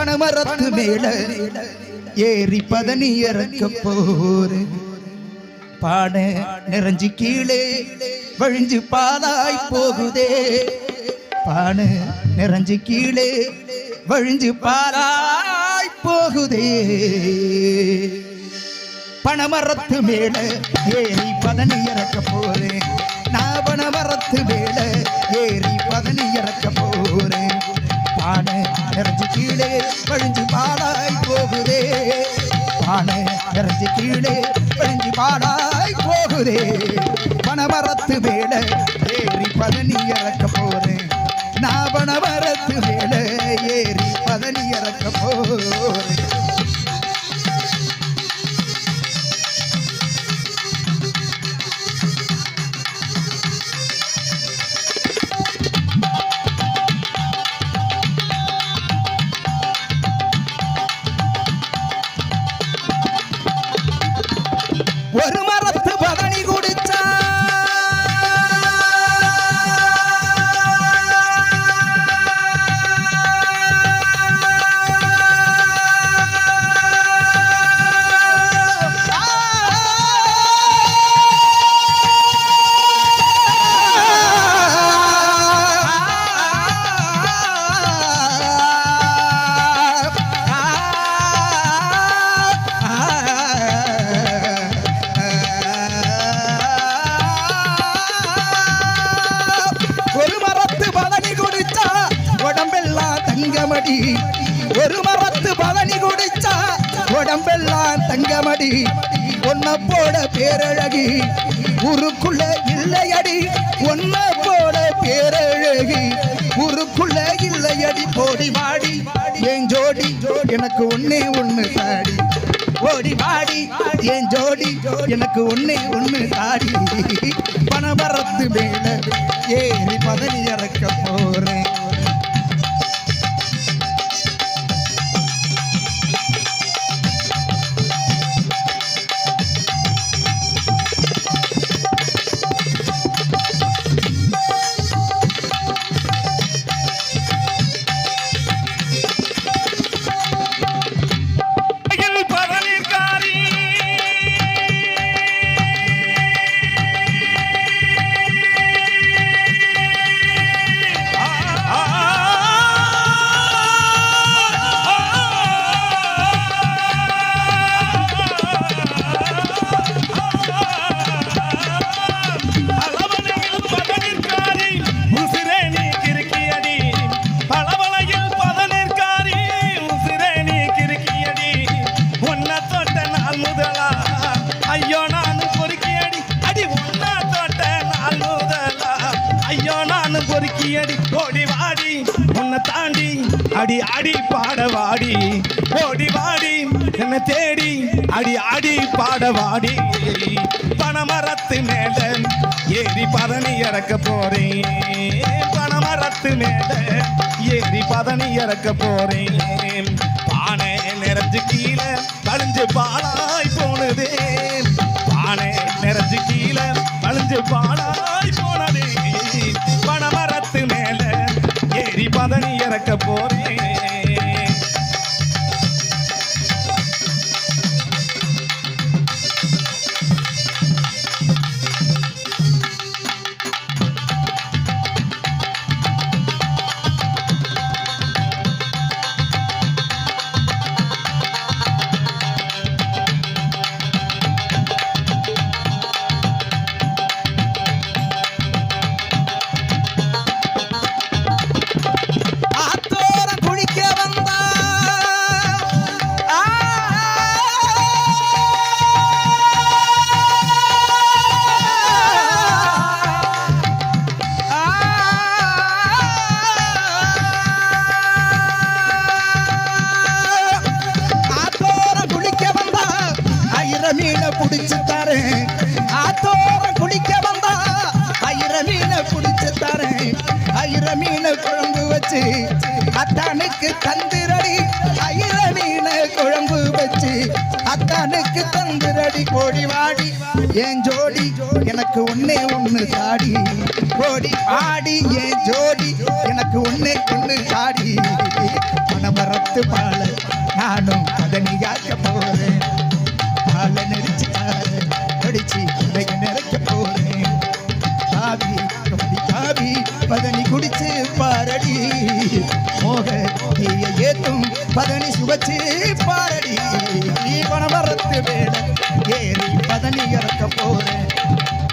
பனமரத்து மேல ஏறி பதனி இறக்க போரு பானை நிறைஞ்சு கீழே வழிஞ்சு பாலாய் போகுதே பானை நிறைஞ்சு கீழே வழிஞ்சு பாலாய் போகுதே பனமரத்து மேல ஏறி பதனி இறக்க போறேன் நான் பனமரத்து மேல ஏறி பதனி இறக்க போறேன் பானை நிறைஞ்சு கீழே வழிஞ்சு பாலாய் போகுதே பானை நிறைஞ்சு கீழே வழிஞ்சு பாலாய் போகுதே பனமரத்து மேல ஏறி பதனி இறக்க போறேன் நான் பனமரத்து மேல ஏறி பதனி இறக்க போறேன் ஒரு மரத்து பதனி குடிச்சா ஒரு மரத்து பதனி குடிச்சா உடம்பெல்லாம் தங்கமடி ஒன்ன போட பேரழகி ஊருக்குள்ள இல்லையடி ஒன்ன போட பேரழகி ஊருக்குள்ள இல்லையடி போடி வாடி ஏன் ஜோடி எனக்கு ஒன்னே ஒண்ணு தாடி ஓடி வாடி ஏன் ஜோடி எனக்கு ஒன்னே ஒண்ணு தாடி பனமரத்து மேல ஏறி பதனி இறக்க போறேன் ஓடி வாடி உன்னை தாண்டி அடி அடி பாட வாடி ஓடி வாடி என்னை தேடி அடி அடி பாட வாடி பனமரத்து மேல ஏறி பதனி இறக்க போறேன் பனமரத்து மேல ஏறி பதனி இறக்க போறேன் பானை நிறைஞ்சு கீழே வழிஞ்சு பாலாய் போனதே பானை நிறைஞ்சு கீழே வழிஞ்சு பாலாய் போனதே பனமரத்து மேல ஏறி பதனி இறக்க போறேன் மீனை புடிச்சு தரேன் ஆத்தோர குளிக்க வந்தா ஆயிர மீனை புடிச்சு தரேன் ஆயிர மீனை குழம்பு வச்சு அத்தானுக்கு தந்திரடி ஆயிர மீனை குழம்பு வச்சு அத்த மகனுக்கு தந்துரடி கோடி வாடி ஏன் ஜோடி எனக்கு ஒன்னே ஒண்ணு தாடி கோடி ஆடி ஏன் ஜோடி எனக்கு ஒன்னே ஒண்ணு தாடி பணமரத்து பால நானும் பதனியாக்க போறேன் பால நெரிச்சு கடிச்சு நிறைக்க போறேன் காவி கொடி காவி பதனி குடிச்சு பாரடி மோக தீய ஏத்தும் பதனி சுவச்சு பாரடி பணமரத்து மேல ஏறி பதனி இறக்க போறேன்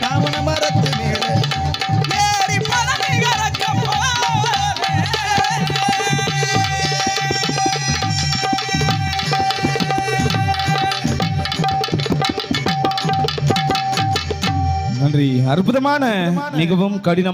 தாவண மரத்து மேல ஏறி பதனி இறக்க போறேன். நன்றி. அற்புதமான மிகவும் கடினம்